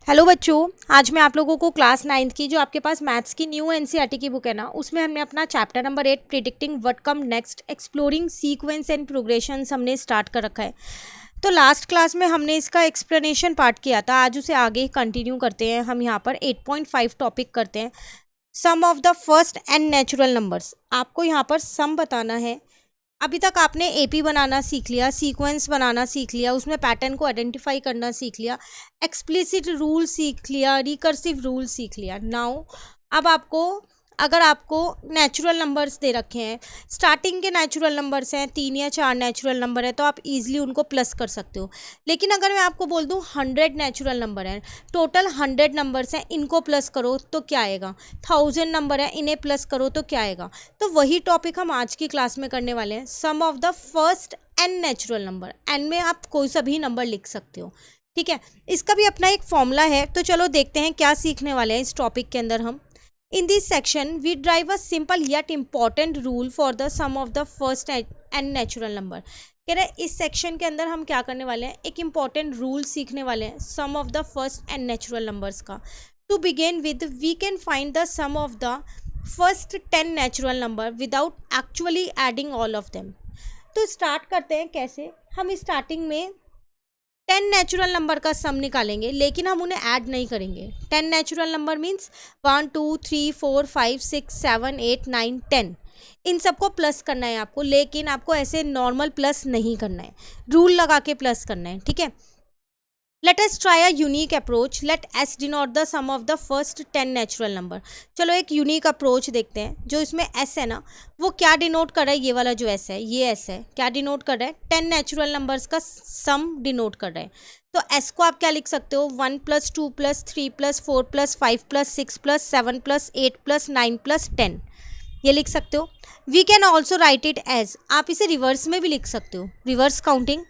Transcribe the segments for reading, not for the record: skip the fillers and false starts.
Hello बच्चों, आज मैं आप लोगों को क्लास 9th की जो आपके पास मैथ्स की न्यू एनसीईआरटी की बुक है ना, उसमें हमने अपना chapter number 8 predicting what come next exploring sequence and progressions हमने स्टार्ट कर रखा है। तो लास्ट क्लास में हमने इसका एक्सप्लेनेशन पार्ट किया था, आज उसे आगे कंटिन्यू करते हैं। हम यहाँ पर 8.5 टॉपिक करते हैं, sum of the first n natural numbers. आपको यहाँ पर सम बताना है। अभी तक आपने एपी बनाना सीख लिया, सीक्वेंस बनाना सीख लिया, उसमें पैटर्न को आइडेंटिफाई करना सीख लिया, एक्सप्लिसिट रूल सीख लिया, रिकर्सिव रूल सीख लिया। नाउ अब आपको अगर आपको नेचुरल नंबर्स दे रखे हैं, स्टार्टिंग के नेचुरल नंबर्स हैं 3 या 4 नेचुरल नंबर है, तो आप इजीली उनको प्लस कर सकते हो। लेकिन अगर मैं आपको बोल दूं 100 नेचुरल नंबर हैं, टोटल 100 नंबर्स हैं, इनको प्लस करो तो क्या आएगा, 1000 नंबर है, इन्हें प्लस करो तो क्या आएगा। तो वही टॉपिक हम आज की क्लास में करने वाले हैं, sum of the first n natural number. N में आप कोई सा भी नंबर लिख सकते हो, ठीक है। इसका भी अपना एक फॉर्मूला है, तो चलो देखते हैं क्या सीखने वाले हैं इस टॉपिक के अंदर हम। In this section, we drive a simple yet important rule for the sum of the first and natural number। कह रहे हैं इस सेक्शन के अंदर हम क्या करने वाले हैं, एक इम्पॉर्टेंट रूल सीखने वाले हैं sum of the first n natural numbers का। To begin with we can find the sum of the first 10 natural number without actually adding all of them. तो स्टार्ट करते हैं कैसे। हम स्टार्टिंग में 10 नेचुरल नंबर का सम निकालेंगे, लेकिन हम उन्हें ऐड नहीं करेंगे। 10 नेचुरल नंबर मीन्स 1 2 3 4 5 6 7 8 9 10, इन सबको प्लस करना है आपको, लेकिन आपको ऐसे नॉर्मल प्लस नहीं करना है, रूल लगा के प्लस करना है, ठीक है। Let us try a unique approach, let us denote the sum of the first 10 natural number. चलो एक यूनिक अप्रोच देखते हैं। जो इसमें एस है ना, वो क्या डिनोट कर रहा है, ये वाला जो एस है, ये एस है, क्या डिनोट कर रहा है, 10 नेचुरल नंबर्स का सम डिनोट कर रहा है। तो एस को आप क्या लिख सकते हो, 1 + 2 + 3 + 4 + 5 + 6 + 7 + 8 + 9 + 10, ये लिख सकते हो। We can also write it as, आप इसे रिवर्स में भी लिख सकते हो, रिवर्स काउंटिंग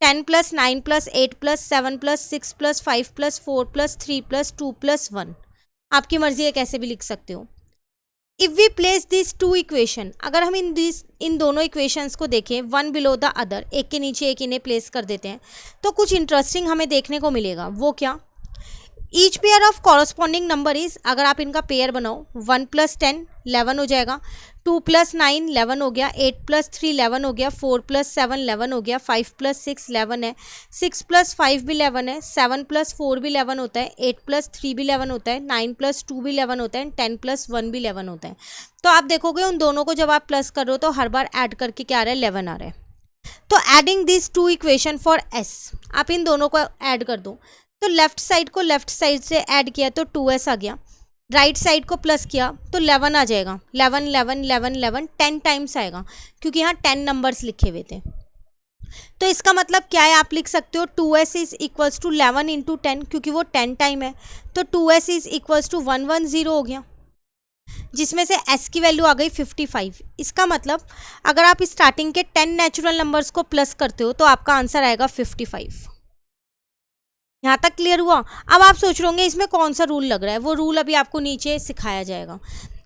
10 + 9 + 8 + 7 + 6 + 5 + 4 + 3 + 2 + 1, आपकी मर्जी है कैसे भी लिख सकते हो। If we place this to equation, अगर हम इन दोनों इक्वेशंस को देखें वन बिलो द अदर, एक के नीचे एक इन्हें प्लेस कर देते हैं, तो कुछ इंटरेस्टिंग हमें देखने को मिलेगा। वो क्या, each pair of corresponding number is, अगर आप इनका पेयर बनाओ 1 + 10 11 हो जाएगा, 2 + 9 11 हो गया, 8 + 3 11 हो गया, 4 + 7 11 हो गया, 5 + 6 11 है, 6 + 5 भी 11 है, 7 + 4 भी 11 होता है, 8 + 3 भी 11 होता है, 9 + 2 भी 11 होता है, 10 + 1 भी 11 होता है। तो आप देखोगे उन दोनों को जब आप प्लस कर रहे हो तो हर बार ऐड करके क्या आ रहा है, 11 आ रहा है। तो adding this to equation for S, आप इन दोनों को ऐड कर दो। तो लेफ्ट साइड को लेफ्ट साइड से ऐड किया तो 2s आ गया, राइट साइड को प्लस किया तो 11 आ जाएगा, 11 11 11 11 10 टाइम्स आएगा, क्योंकि यहाँ 10 नंबर्स लिखे हुए थे। तो इसका मतलब क्या है, आप लिख सकते हो 2s इज इक्वल्स टू 11 × 10, क्योंकि वो 10 टाइम है, तो 2s इज इक्वल्स टू 110 हो गया, जिसमें से s की वैल्यू आ गई 55। इसका मतलब अगर आप स्टार्टिंग के 10 नेचुरल नंबर्स को प्लस करते हो तो आपका आंसर आएगा 55। यहाँ तक क्लियर हुआ। अब आप सोच रहे होंगे इसमें कौन सा रूल लग रहा है, वो रूल अभी आपको नीचे सिखाया जाएगा।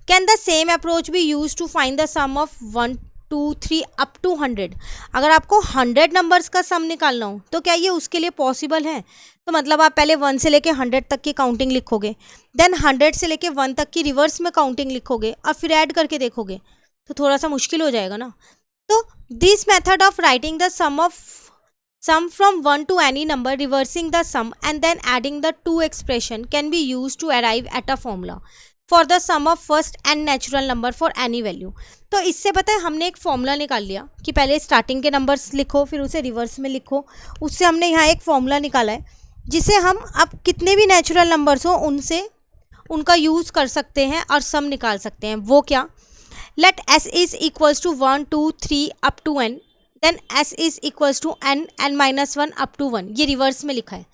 Can the same approach be use to find the sum of 1 2 3 up to 100। अगर आपको 100 नंबर्स का सम निकालना हो तो क्या ये उसके लिए पॉसिबल है। तो मतलब आप पहले 1 से लेके 100 तक की काउंटिंग लिखोगे, देन 100 से लेके 1 तक की रिवर्स में काउंटिंग लिखोगे और फिर ऐड करके देखोगे, तो थोड़ा सा मुश्किल हो जाएगा ना। तो this method of writing the sum from 1 to any number, reversing the sum and then adding the two expression can be used to arrive at a formula for the sum of first and natural number for any value। तो इससे पता है हमने एक formula निकाल लिया कि पहले स्टार्टिंग के नंबर्स लिखो फिर उसे रिवर्स में लिखो, उससे हमने यहाँ एक फॉर्मूला निकाला है जिसे हम अब कितने भी नेचुरल नंबर्स हो उनसे उनका यूज़ कर सकते हैं और सम निकाल सकते हैं। वो क्या, let s is equals to 1 2 3 up to n, then s is equals to n n-1 up to 1, ये रिवर्स में लिखा है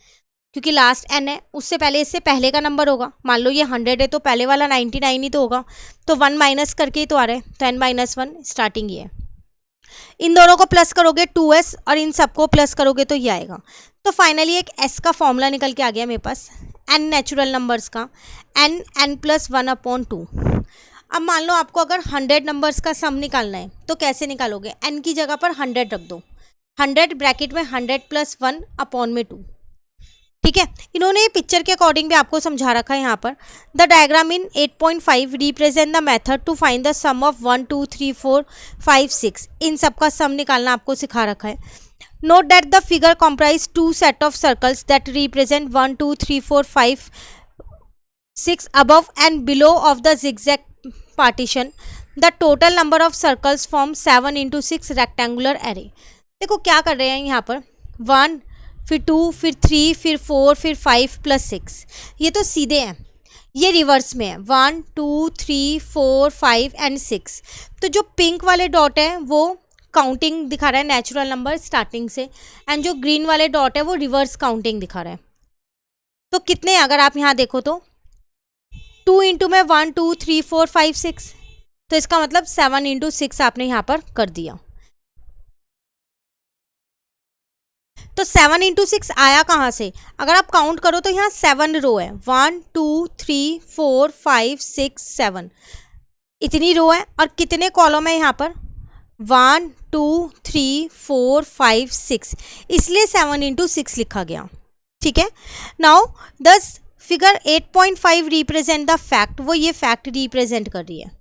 क्योंकि लास्ट n है, उससे पहले इससे पहले का नंबर होगा। मान लो ये 100 है तो पहले वाला 99 ही तो होगा, तो 1 माइनस करके ही तो आ रहा है, तो n-1 स्टार्टिंग ये है। इन दोनों को प्लस करोगे 2s और इन सबको प्लस करोगे तो ये आएगा। तो फाइनली एक s का फॉर्मूला निकल के आ गया मेरे पास n नेचुरल नंबर्स का, n+1/2। अब मान लो आपको अगर 100 नंबर्स का सम निकालना है तो कैसे निकालोगे, n की जगह पर 100 रख दो, 100 ब्रैकेट में 100 + 1/2। ठीक है, इन्होंने पिक्चर के अकॉर्डिंग भी आपको समझा रखा है यहाँ पर। The diagram in 8.5 represent the method to find the sum of 1 2 3 4 5 6। इन सब का सम निकालना आपको सिखा रखा है। Note that the figure comprise two set of circles that represent 1 2 3 4 5 6 above and below of the zigzag partition. The total number of circles form 7 into 6 rectangular array. देखो क्या कर रहे हैं यहाँ पर, 1 फिर 2 फिर 3 फिर 4 फिर 5 प्लस 6, ये तो सीधे हैं, ये रिवर्स में है 1 2 3 4 5 एंड 6। तो जो पिंक वाले डॉट है वो काउंटिंग दिखा रहा है नेचुरल नंबर स्टार्टिंग से, एंड जो ग्रीन वाले डॉट है वो रिवर्स काउंटिंग दिखा रहा है। तो कितने, अगर आप यहाँ देखो तो 2 इंटू में 1 2 3 4 5 6, तो इसका मतलब 7 इंटू 6 आपने यहाँ पर कर दिया। तो 7 इंटू 6 आया कहाँ से, अगर आप काउंट करो तो यहाँ 7 रो है, 1 2 3 4 5 6 7, इतनी रो है। और कितने कॉलम है यहाँ पर, 1 2 3 4 5 6, इसलिए 7 इंटू 6 लिखा गया। ठीक है, नाउ दस फिगर 8.5 रिप्रेजेंट द फैक्ट, वो ये फैक्ट रिप्रेजेंट कर रही है।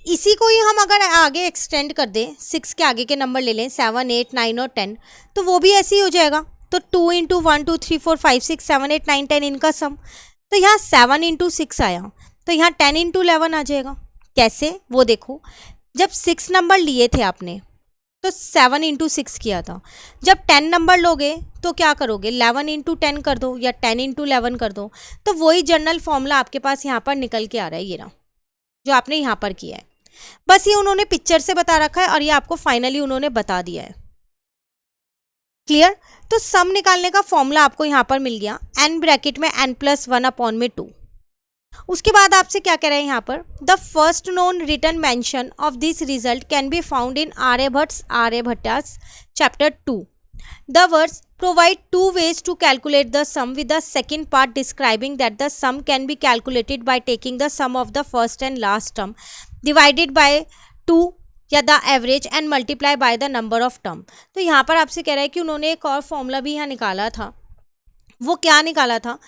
इसी को ही हम अगर आगे एक्सटेंड कर दें, 6 के आगे के नंबर ले लें 7 8 9 और 10, तो वो भी ऐसे ही हो जाएगा। तो 2 इंटू 1 2 3 4 5 6 7 8 9 10 इनका सम, तो यहाँ 7 इंटू 6 आया, तो यहाँ 10 इंटू 11 आ जाएगा। कैसे, वो देखो, जब 6 नंबर लिए थे आपने तो 7 इंटू 6 किया था, जब 10 नंबर लोगे तो क्या करोगे, 11 इंटू 10 कर दो या 10 इंटू 11 कर दो। तो वही जनरल फॉर्मूला आपके पास यहाँ पर निकल के आ रहा है, ये रहा जो आपने यहाँ पर किया है। बस ये उन्होंने पिक्चर से बता रखा है और ये आपको फाइनली उन्होंने बता दिया है। क्लियर। तो सम निकालने का फॉर्मूला आपको यहाँ पर मिल गया, n ब्रैकेट में n+1 अपॉन में 2। उसके बाद आपसे क्या कह रहे हैं यहाँ पर, the first known written mention of this result can be found in Aryabhatta's chapter 2। The words provide two ways to calculate the sum, with the second part describing that the sum can be calculated by taking the sum of the first and last term divided by 2 या the average and multiply by the number of term। तो यहाँ पर आपसे कह रहा है कि उन्होंने एक और फॉर्मूला भी यहाँ निकाला था। वो क्या निकाला था,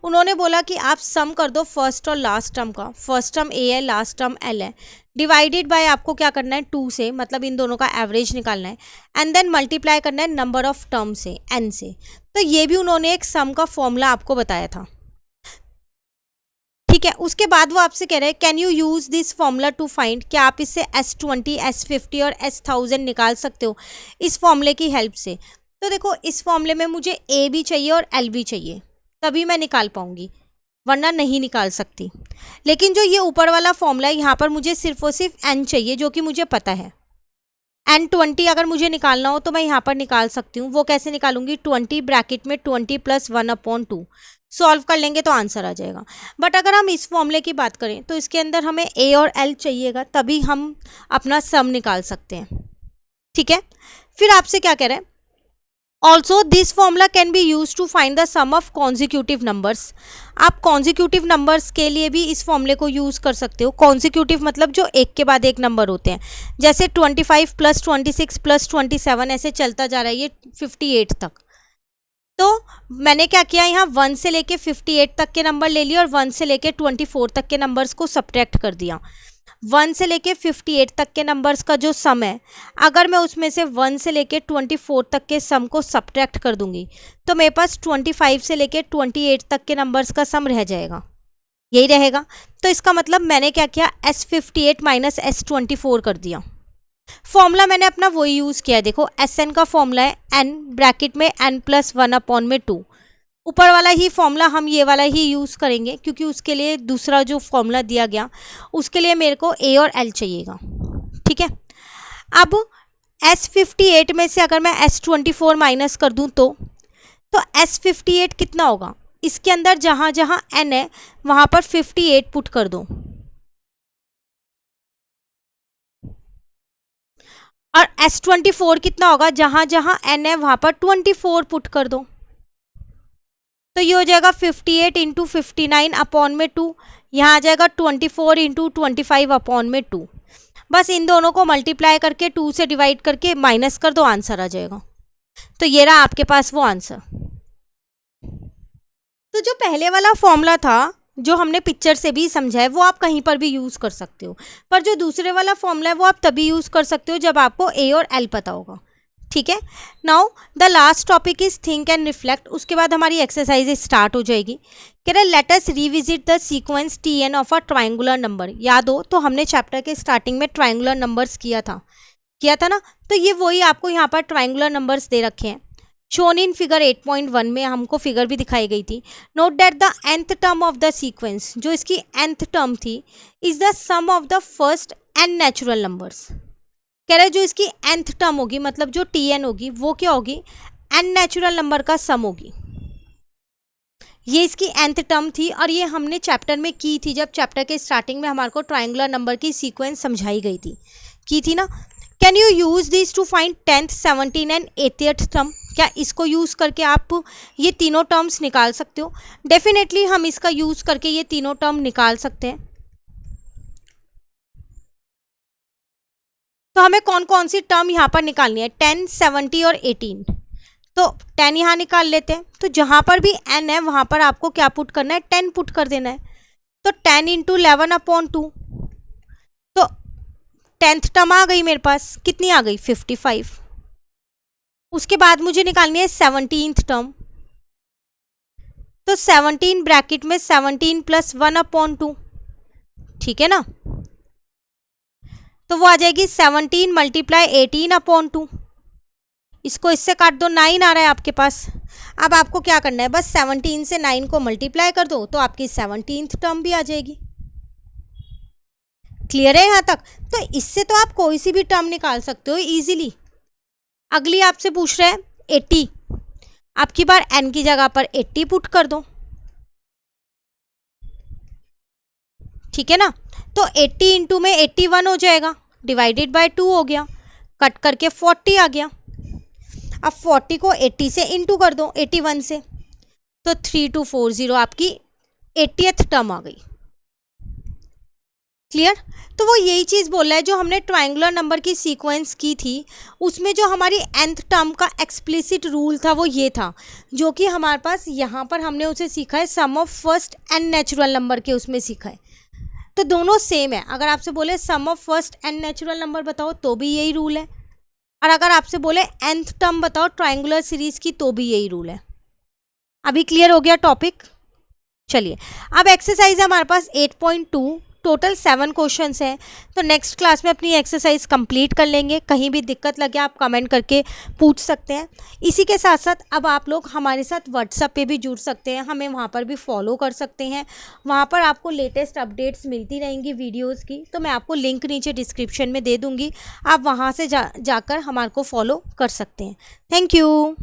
उन्होंने बोला कि आप सम कर दो फर्स्ट और लास्ट टर्म का, फर्स्ट टर्म a है लास्ट टर्म l है, डिवाइडेड बाय आपको क्या करना है 2 से, मतलब इन दोनों का एवरेज निकालना है, एंड देन मल्टीप्लाई करना है नंबर ऑफ टर्म से n से। तो ये भी उन्होंने एक सम का फॉर्मूला आपको बताया था। ठीक है, उसके बाद वो आपसे कह रहे हैं can you use this formula to find, क्या आप इससे S20 S50 और S1000 निकाल सकते हो इस फॉर्मूले की हेल्प से। तो देखो इस फॉर्मूले में मुझे a भी चाहिए और l भी चाहिए, तभी मैं निकाल पाऊंगी, वरना नहीं निकाल सकती। लेकिन जो ये ऊपर वाला फॉर्मूला है यहाँ पर मुझे सिर्फ और सिर्फ n चाहिए, जो कि मुझे पता है। n20 अगर मुझे निकालना हो तो मैं यहाँ पर निकाल सकती हूँ। वो कैसे निकालूंगी, 20 ब्रैकेट में 20 + 1/2 सॉल्व कर लेंगे तो आंसर आ जाएगा। बट अगर हम इस फॉर्मूले की बात करें तो इसके अंदर हमें a और l चाहिएगा, तभी हम अपना सम निकाल सकते हैं। ठीक है, फिर आपसे क्या कह रहे हैं, also this formula can be use to find the sum of consecutive numbers. आप कॉन्जिक्यूटिव नंबर्स के लिए भी इस फॉर्मूले को यूज़ कर सकते हो। कॉन्जिक्यूटिव मतलब जो एक के बाद एक नंबर होते हैं, जैसे 25 + 26 + 27 ऐसे चलता जा रहा है ये 58 तक। तो मैंने क्या किया, यहाँ 1 से लेके 58 तक के नंबर ले लिए और 1 से लेके 24 तक के नंबर्स को सब्ट्रैक्ट कर दिया। 1 से लेके 58 तक के नंबर्स का जो सम है, अगर मैं उसमें से 1 से लेके 24 तक के सम को सब्ट्रैक्ट कर दूंगी तो मेरे पास 25 से लेके 28 तक के नंबर्स का सम रह जाएगा, यही रहेगा। तो इसका मतलब मैंने क्या किया, S58 - S24 कर दिया। फॉर्मूला मैंने अपना वही यूज़ किया है। देखो Sn का फॉर्मूला है n ब्रैकेट में n+1/2। ऊपर वाला ही फॉर्मूला हम ये वाला ही यूज़ करेंगे, क्योंकि उसके लिए दूसरा जो फॉर्मूला दिया गया उसके लिए मेरे को a और l चाहिएगा। ठीक है, अब S58 में से अगर मैं S24 माइनस कर दूं तो S58 कितना होगा, इसके अंदर जहाँ जहाँ n है वहाँ पर 58 पुट कर दो, और S24 कितना होगा, जहाँ जहाँ n है वहाँ पर 24 पुट कर दो। तो ये हो जाएगा 58 × 59/2, यहाँ आ जाएगा 24 × 25/2। बस इन दोनों को मल्टीप्लाई करके 2 से डिवाइड करके माइनस कर दो, आंसर आ जाएगा। तो ये रहा आपके पास वो आंसर। तो जो पहले वाला फॉर्मूला था जो हमने पिक्चर से भी समझा है वो आप कहीं पर भी यूज़ कर सकते हो, पर जो दूसरे वाला फॉर्मूला है वो आप तभी यूज़ कर सकते हो जब आपको ए और एल पता होगा, ठीक है। Now the last topic is think and reflect. उसके बाद हमारी एक्सरसाइज स्टार्ट हो जाएगी। कह रहे let us revisit the sequence T N of a triangular number. याद हो तो हमने चैप्टर के स्टार्टिंग में ट्राइंगुलर नंबर्स किया था ना, तो ये वही आपको यहाँ पर ट्राइंगुलर नंबर्स दे रखे हैं। शोन इन फिगर 8.1 में हमको फिगर भी दिखाई गई थी। Note that the nth term of the sequence, जो इसकी nth टर्म थी, is the sum of the first n natural numbers. कह रहे जो इसकी nth टर्म होगी, मतलब जो tn होगी, वो क्या होगी, n नेचुरल नंबर का सम होगी। ये इसकी nth टर्म थी और ये हमने चैप्टर में की थी, जब चैप्टर के स्टार्टिंग में हमारे को ट्राइंगुलर नंबर की सीक्वेंस समझाई गई थी, की थी ना। Can you use this to find 10th, 17 and 80th term. क्या इसको यूज़ करके आप ये तीनों टर्म्स निकाल सकते हो? डेफिनेटली हम इसका यूज़ करके ये तीनों टर्म निकाल सकते हैं। तो हमें कौन कौन सी टर्म यहाँ पर निकालनी है, 10, 70 और 18। तो 10 यहाँ निकाल लेते हैं। तो जहाँ पर भी n है वहाँ पर आपको क्या पुट करना है, 10 पुट कर देना है। तो 10 × 11/2, तो 10th टर्म आ गई मेरे पास, कितनी आ गई, 55। उसके बाद मुझे निकालनी है 17th टर्म। तो 17 ब्रैकेट में 17 + 1/2, ठीक है ना। तो वो आ जाएगी 17 × 18/2। इसको इससे काट दो, 9 आ रहा है आपके पास। अब आपको क्या करना है, बस 17 से 9 को मल्टीप्लाई कर दो तो आपकी 17th टर्म भी आ जाएगी। क्लियर है यहाँ तक? तो इससे तो आप कोई सी भी टर्म निकाल सकते हो इजीली। अगली आपसे पूछ रहे हैं 80। आपकी बार n की जगह पर 80 पुट कर दो, ठीक है ना। तो 80 इंटू में 81 हो जाएगा, डिवाइडेड बाय 2 हो गया, कट करके 40 आ गया। अब 40 को 80 से इंटू कर दो 81 से, तो 3240 आपकी 80th टर्म आ गई। क्लियर? तो वो यही चीज़ बोल रहा है जो हमने ट्राइंगुलर नंबर की सीक्वेंस की थी, उसमें जो हमारी nth टर्म का एक्सप्लिसिट रूल था वो ये था, जो कि हमारे पास यहाँ पर हमने उसे सीखा है sum of first n natural number के, उसमें सीखा है। तो दोनों सेम है। अगर आपसे बोले sum of first n natural number बताओ तो भी यही रूल है, और अगर आपसे बोले nth टर्म बताओ ट्राइंगुलर सीरीज की तो भी यही रूल है। अभी क्लियर हो गया टॉपिक? चलिए अब एक्सरसाइज है हमारे पास 8.2। टोटल 7 क्वेश्चंस हैं। तो नेक्स्ट क्लास में अपनी एक्सरसाइज कंप्लीट कर लेंगे। कहीं भी दिक्कत लगे आप कमेंट करके पूछ सकते हैं। इसी के साथ साथ अब आप लोग हमारे साथ व्हाट्सएप पे भी जुड़ सकते हैं, हमें वहाँ पर भी फॉलो कर सकते हैं। वहाँ पर आपको लेटेस्ट अपडेट्स मिलती रहेंगी वीडियोज़ की, तो मैं आपको लिंक नीचे डिस्क्रिप्शन में दे दूँगी, आप वहाँ से जाकर हमारे को फॉलो कर सकते हैं। Thank you.